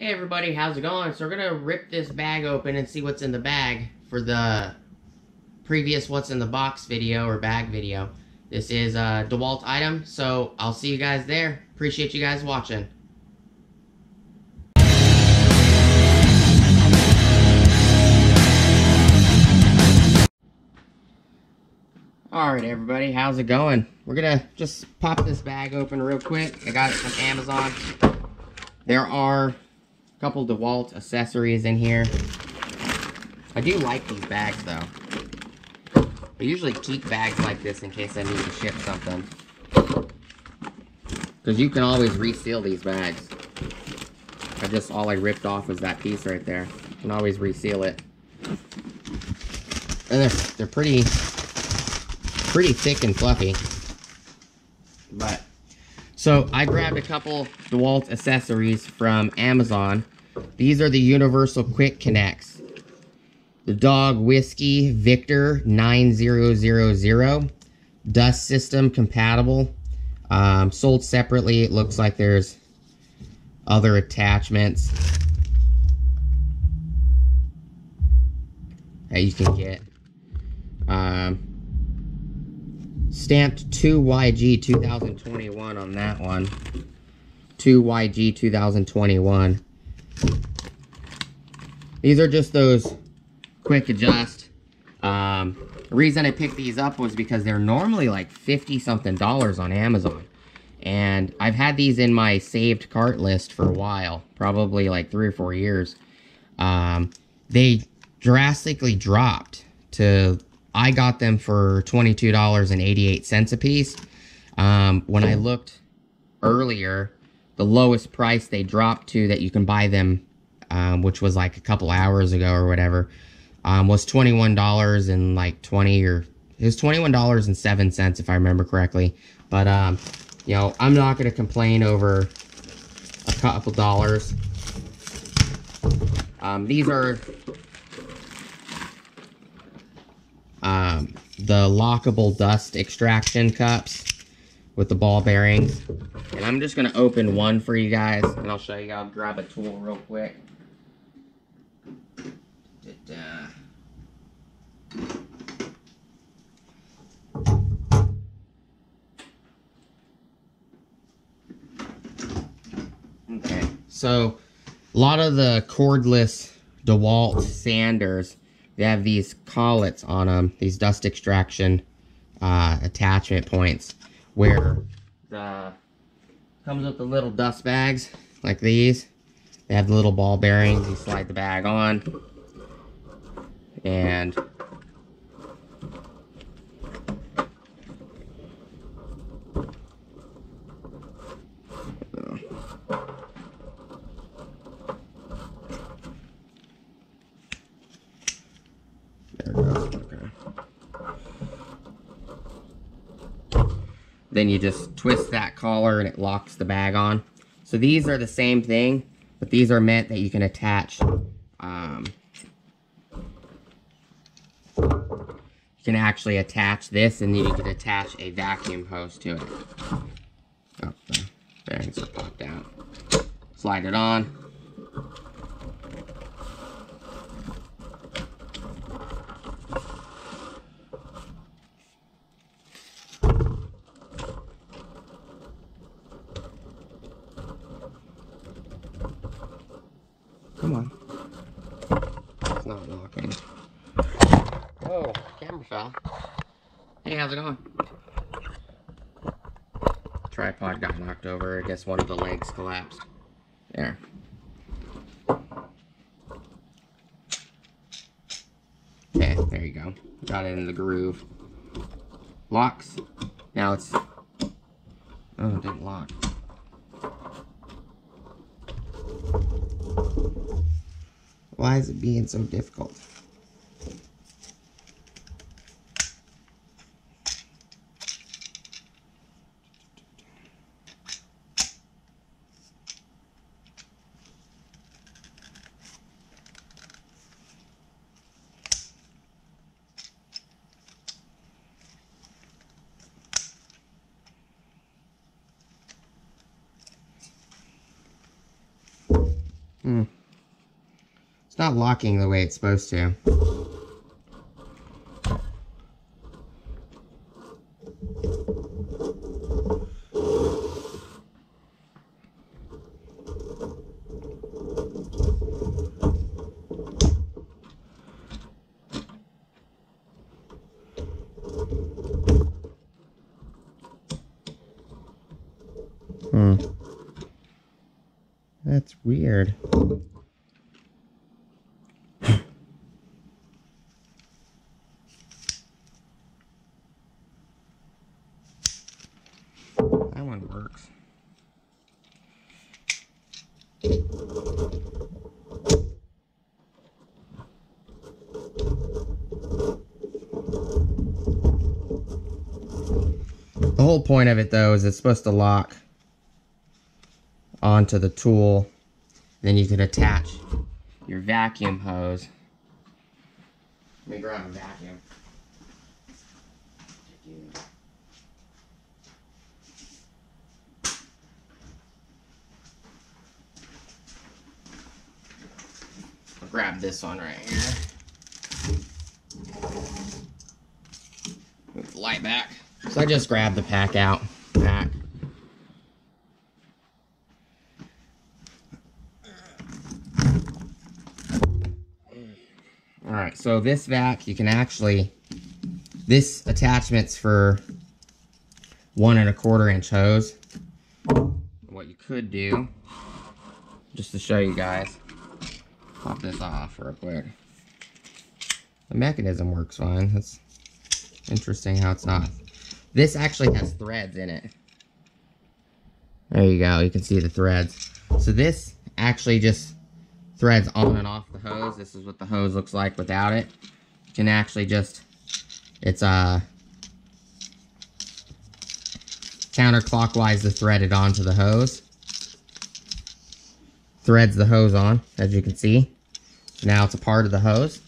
Hey everybody, how's it going? So we're gonna rip this bag open and see what's in the bag for the previous what's in the box video or bag video. This is a Dewalt item, so I'll see you guys there. Appreciate you guys watching. Alright everybody, how's it going? We're gonna just pop this bag open real quick. I got it from Amazon. There are couple DeWalt accessories in here. I do like these bags though. I usually keep bags like this in case I need to ship something. Because you can always reseal these bags. All I ripped off was that piece right there. You can always reseal it. And they're pretty thick and fluffy. So I grabbed a couple DeWalt accessories from Amazon. These are the universal quick connects. The Dog Whiskey Victor 9000, dust system compatible. Sold separately. It looks like there's other attachments that you can get. Stamped 2YG 2021 on that one. 2YG 2021. These are just those quick adjust. The reason I picked these up was because they're normally like $50-something on Amazon. And I've had these in my saved cart list for a while. Probably like 3 or 4 years. They drastically dropped to... I got them for $22.88 a piece. When I looked earlier, the lowest price they dropped to that you can buy them, which was like a couple hours ago or whatever, was $21 and like 20 or it was $21.07 if I remember correctly. But you know, I'm not going to complain over a couple dollars. These are the lockable dust extraction cups with the ball bearings. And I'm just going to open one for you guys, and I'll show you. I'll grab a tool real quick. Okay, so a lot of the cordless DeWalt sanders, they have these collets on them, these dust extraction attachment points, where comes with the little dust bags like these. They have the little ball bearings. You slide the bag on, and there it goes. Okay. Then you just twist that collar and it locks the bag on. So these are the same thing, but these are meant that you can attach. You can actually attach this, and then you can attach a vacuum hose to it. Oh, the bearings are popped out. Slide it on. Come on. It's not locking. Oh, camera fell. Hey, how's it going? Tripod got knocked over. I guess one of the legs collapsed. There. Okay, there you go. Got it in the groove. Locks. Now it's... Oh, it didn't lock. Why is it being so difficult? It's not locking the way it's supposed to. That's weird. That one works. The whole point of it, though, is it's supposed to lock onto the tool. Then you can attach your vacuum hose. Let me grab a vacuum. I'll grab this one right here. Move the light back. So I just grabbed the pack. Alright, so this vac, you can actually, this attachment's for 1 1/4 inch hose. What you could do, just to show you guys, pop this off real quick. The mechanism works fine. That's interesting how it's not. This actually has threads in it. There you go, you can see the threads. So this actually just threads on and off the hose. This is what the hose looks like without it. You can actually just, it's counterclockwise to thread it onto the hose. Threads the hose on, as you can see. Now it's a part of the hose.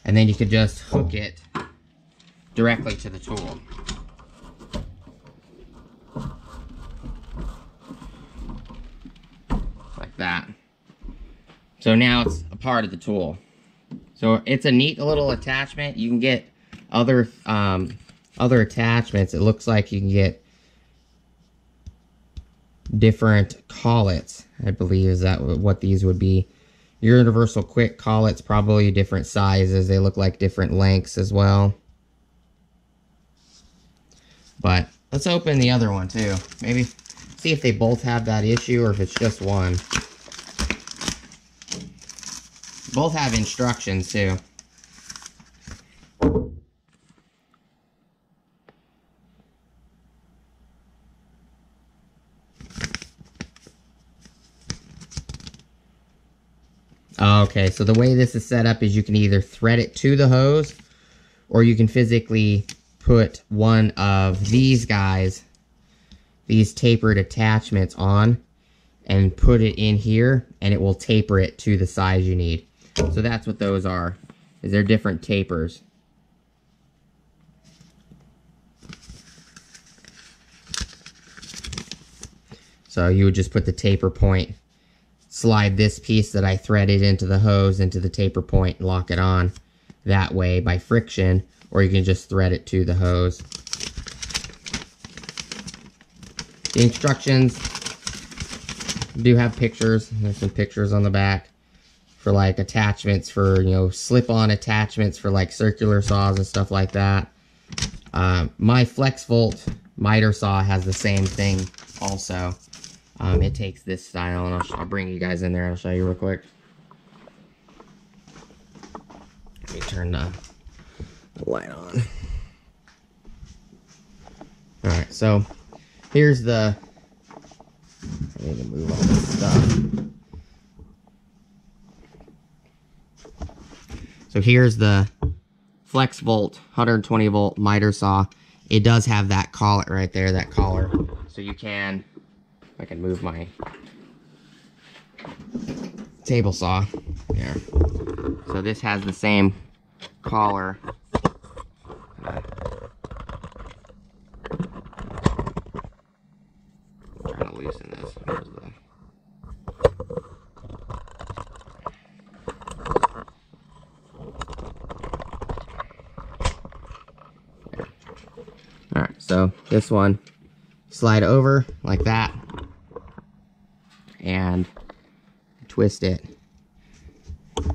And then you could just hook it directly to the tool. Like that. So now it's a part of the tool. So it's a neat little attachment. You can get other attachments. It looks like you can get different collets, I believe is that what these would be. Universal quick collets, probably different sizes. They look like different lengths as well. But let's open the other one too. Maybe see if they both have that issue or if it's just one. Both have instructions too. Okay, so the way this is set up is you can either thread it to the hose or you can physically put one of these guys, these tapered attachments on and put it in here and it will taper it to the size you need. So that's what those are, is they're different tapers. So you would just put the taper point, slide this piece that I threaded into the hose into the taper point and lock it on that way by friction, or you can just thread it to the hose. The instructions do have pictures. There's some pictures on the back for like attachments for, you know, slip-on attachments for like circular saws and stuff like that. My FlexVolt miter saw has the same thing also. It takes this style, and I'll bring you guys in there and I'll show you real quick. Let me turn the light on. Alright, so here's the, I need to move all this stuff. So here's the FlexVolt 120 volt miter saw. It does have that collet right there, that collar. So you can, I can move my table saw there. So this has the same collar. Trying to loosen this. Where's the... So this one, slide over like that and twist it. I'm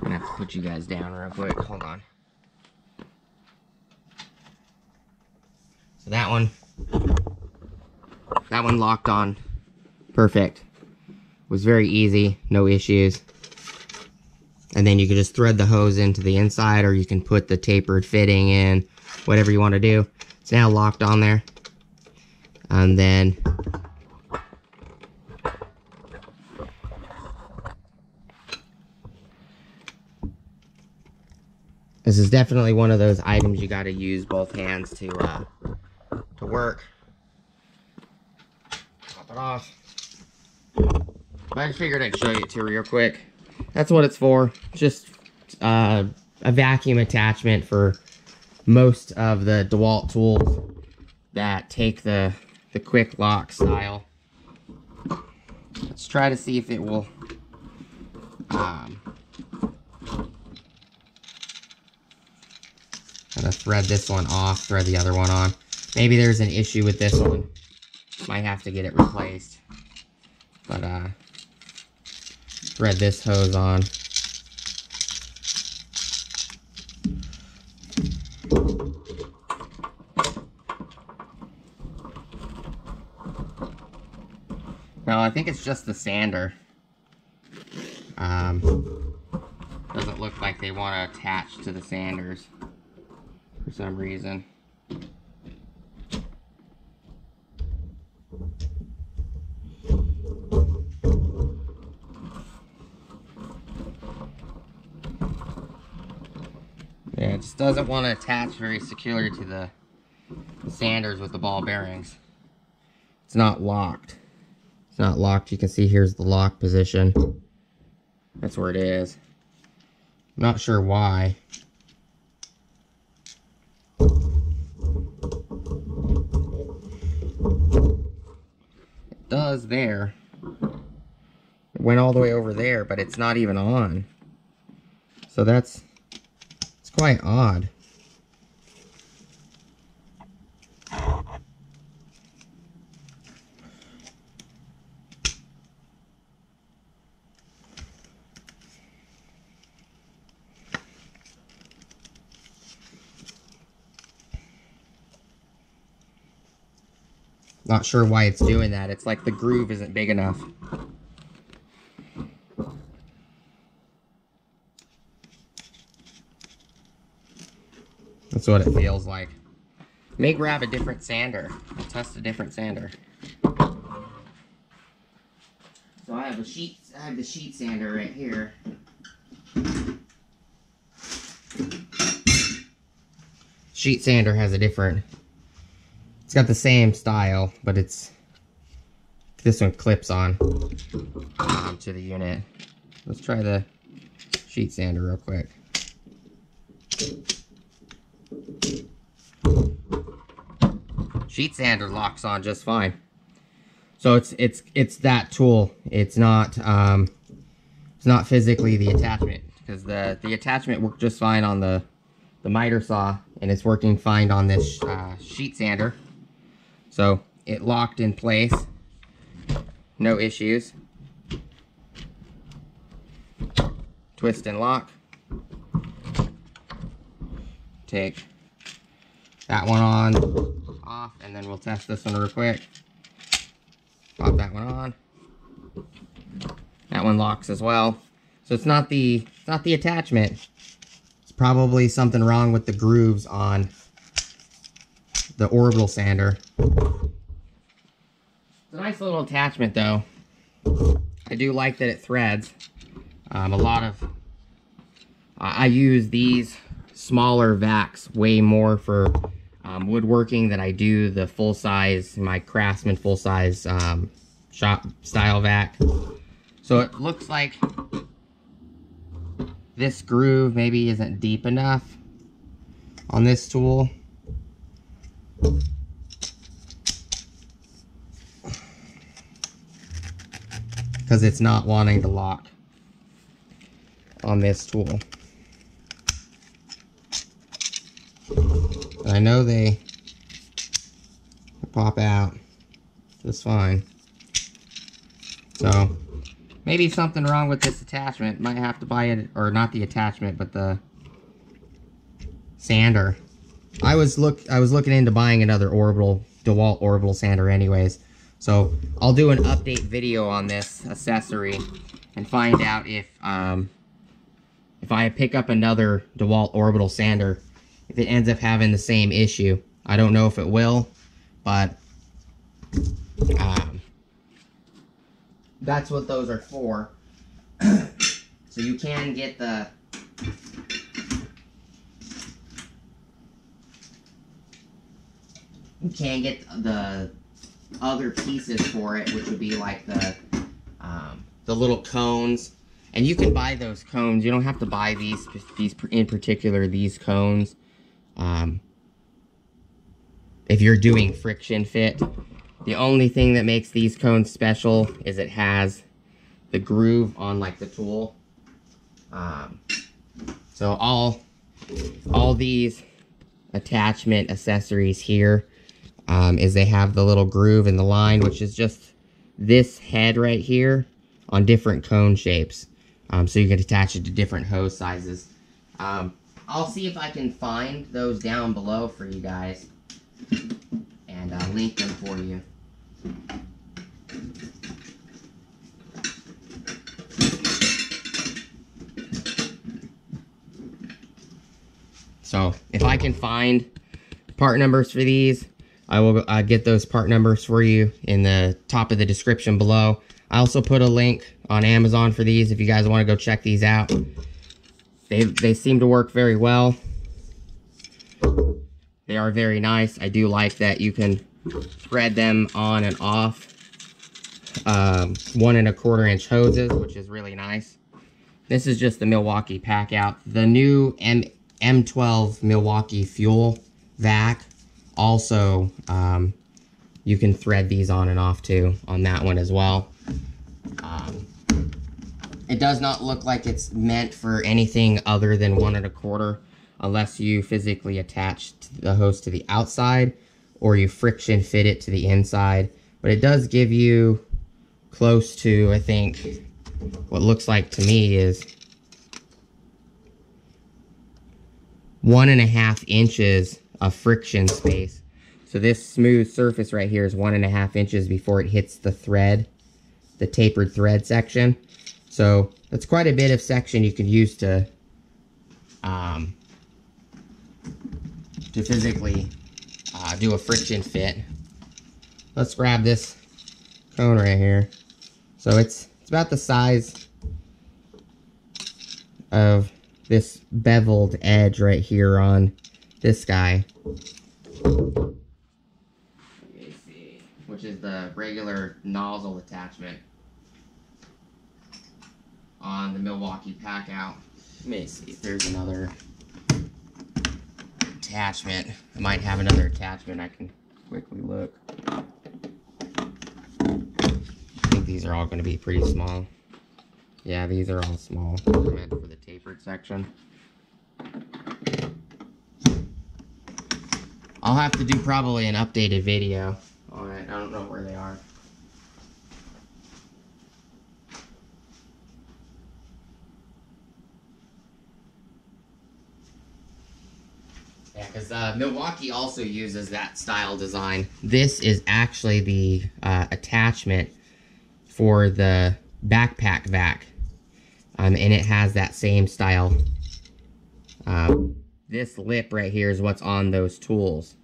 gonna have to put you guys down real quick. Hold on. So that one locked on perfect. Was very easy, no issues. And then you can just thread the hose into the inside, or you can put the tapered fitting in, whatever you want to do. It's now locked on there. And then this is definitely one of those items you got to use both hands to work. Pop it off. But I just figured I'd show you it real quick. That's what it's for. Just a vacuum attachment for most of the Dewalt tools that take the quick lock style. Let's try to see if it will kind of thread this one off, thread the other one on. Maybe there's an issue with this one. Might have to get it replaced. But thread this hose on. No, I think it's just the sander. Doesn't look like they want to attach to the sanders for some reason. Yeah, it just doesn't want to attach very securely to the sanders with the ball bearings. It's not locked. It's not locked. You can see here's the lock position. That's where it is. I'm not sure why. It does there. It went all the way over there, but it's not even on. So it's quite odd. Not sure why it's doing that. It's like the groove isn't big enough. That's what it feels like. May grab a different sander. I'll test a different sander. So I have the sheet sander right here. Sheet sander has a different. It's got the same style, but this one clips on to the unit. Let's try the sheet sander real quick. Sheet sander locks on just fine. So it's that tool. It's not physically the attachment, because the attachment worked just fine on the miter saw, and it's working fine on this sheet sander. So it locked in place, no issues. Twist and lock. Take that one on, off, and then we'll test this one real quick. Pop that one on. That one locks as well. So it's not the attachment. It's probably something wrong with the grooves on the orbital sander. It's a nice little attachment though. I do like that it threads. I use these smaller vacs way more for woodworking than I do the full size, my Craftsman full size shop style vac. So it looks like this groove maybe isn't deep enough on this tool. Because it's not wanting to lock. on this tool. I know they pop out just fine. So maybe something wrong with this attachment. Might have to buy it, or not the attachment, but the sander. I was looking into buying another DeWalt orbital sander anyways. So I'll do an update video on this accessory and find out if I pick up another DeWalt orbital sander, if it ends up having the same issue. I don't know if it will, but that's what those are for. So you can get the other pieces for it, which would be like the little cones, and you can buy those cones. You don't have to buy these in particular, these cones, if you're doing friction fit. The only thing that makes these cones special is it has the groove on like the tool. So all these attachment accessories here, is they have the little groove in the line, which is just this head right here on different cone shapes. So you can attach it to different hose sizes. I'll see if I can find those down below for you guys and link them for you. So if I can find part numbers for these, I will get those part numbers for you in the top of the description below. I also put a link on Amazon for these if you guys want to go check these out. They seem to work very well. They are very nice. I do like that you can thread them on and off 1 1/4 inch hoses, which is really nice. This is just the Milwaukee pack out. The new M12 Milwaukee fuel vac, also you can thread these on and off too on that one as well. It does not look like it's meant for anything other than 1 1/4 unless you physically attach the hose to the outside or you friction fit it to the inside. But it does give you close to, I think, what looks like to me is 1.5 inches of friction space. So this smooth surface right here is 1.5 inches before it hits the thread, the tapered thread section. So that's quite a bit of section you can use to physically do a friction fit. Let's grab this cone right here. So it's about the size of this beveled edge right here on this guy. Let me see, which is the regular nozzle attachment on the Milwaukee pack out. Let me see if there's another attachment. I might have another attachment. I can quickly look. I think these are all going to be pretty small. Yeah, these are all small. They're meant for the tapered section. I'll have to do probably an updated video on it. I don't know where they are. Yeah, because Milwaukee also uses that style design. This is actually the attachment for the backpack vac. And it has that same style. This lip right here is what's on those tools.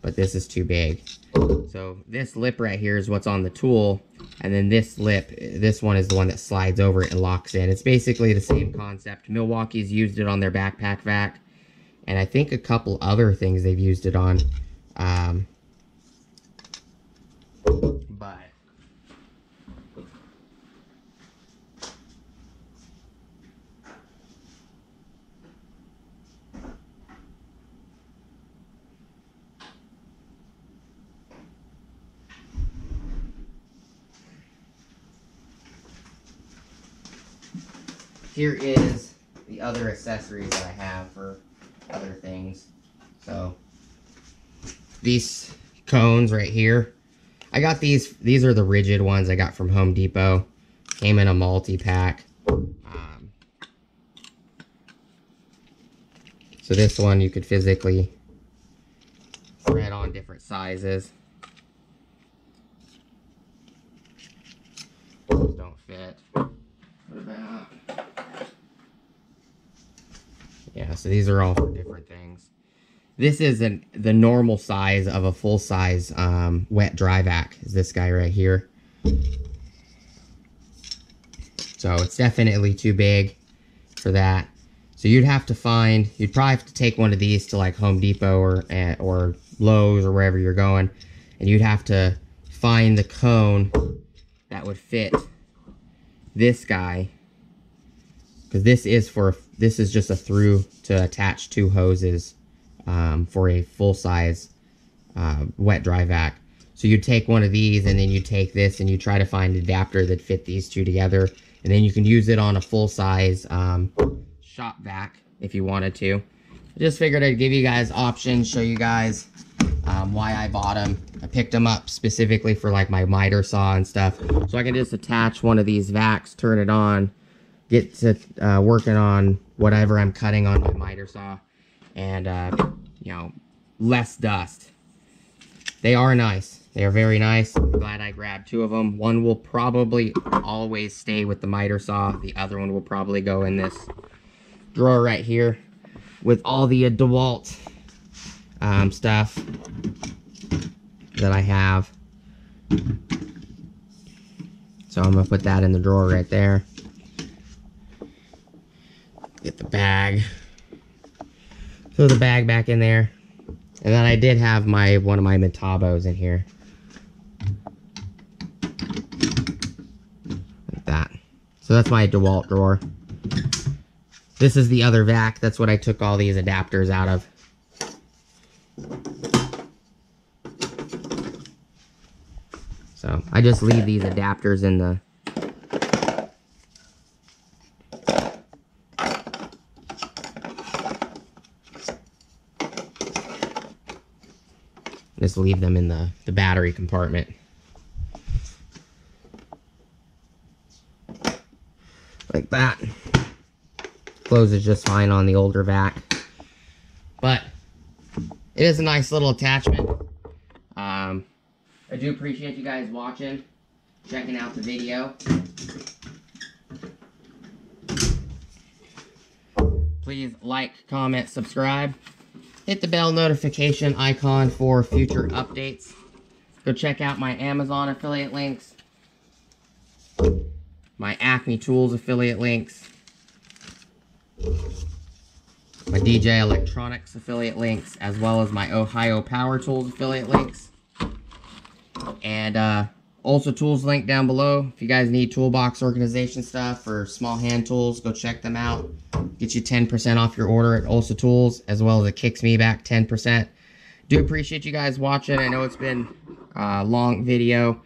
But this is too big. So this lip right here is what's on the tool. And then this lip, this one is the one that slides over it and locks in. It's basically the same concept. Milwaukee's used it on their backpack vac. And I think a couple other things they've used it on. But here is the other accessories that I have for other things. So these cones right here, I got these are the rigid ones I got from Home Depot. Came in a multi-pack. So this one you could physically thread on different sizes. Those don't fit. What about? Yeah, so these are all for different things. This is the normal size of a full-size wet dry vac, is this guy right here. So it's definitely too big for that. So you'd probably have to take one of these to like Home Depot or Lowe's or wherever you're going, and you'd have to find the cone that would fit this guy, because this is just a through to attach two hoses for a full-size wet dry vac. So you take one of these, and then you take this and you try to find an adapter that fit these two together, and then you can use it on a full-size shop vac if you wanted to. I just figured I'd give you guys options, show you guys why I bought them. I picked them up specifically for like my miter saw and stuff, so I can just attach one of these vacs, turn it on, get to working on whatever I'm cutting on my miter saw, and you know, less dust. They are nice. They are very nice. I'm glad I grabbed two of them. One will probably always stay with the miter saw. The other one will probably go in this drawer right here with all the DeWalt stuff that I have. So I'm gonna put that in the drawer right there. Get the bag. Throw the bag back in there. And then I did have one of my Metabos in here. Like that. So that's my DeWalt drawer. This is the other vac. That's what I took all these adapters out of. So I just leave these adapters in the the battery compartment. Like that. Closes just fine on the older vac. But it is a nice little attachment. I do appreciate you guys watching, checking out the video. Please like, comment, subscribe. Hit the bell notification icon for future updates. Go check out my Amazon affiliate links, my Acme Tools affiliate links, my DJ Electronics affiliate links, as well as my Ohio Power Tools affiliate links. And also tools link down below. If you guys need toolbox organization stuff or small hand tools, go check them out. Get you 10% off your order at Also Tools, as well as it kicks me back 10%. Do appreciate you guys watching. I know it's been a long video.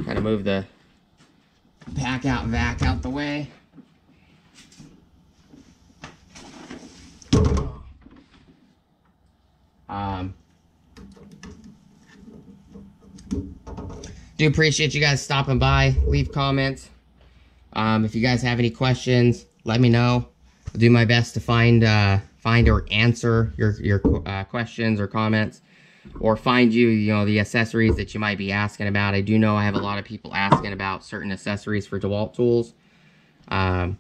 Gotta move the pack out vac out the way. Do appreciate you guys stopping by. Leave comments. If you guys have any questions, let me know. I'll do my best to find or answer your questions or comments, or find you know, the accessories that you might be asking about. I do know I have a lot of people asking about certain accessories for DeWalt tools. And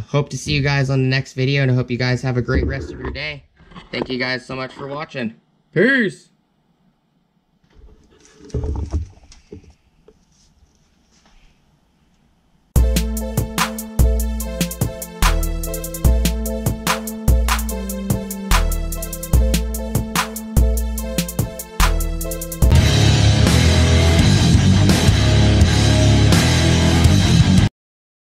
hope to see you guys on the next video, and I hope you guys have a great rest of your day. Thank you guys so much for watching. Peace!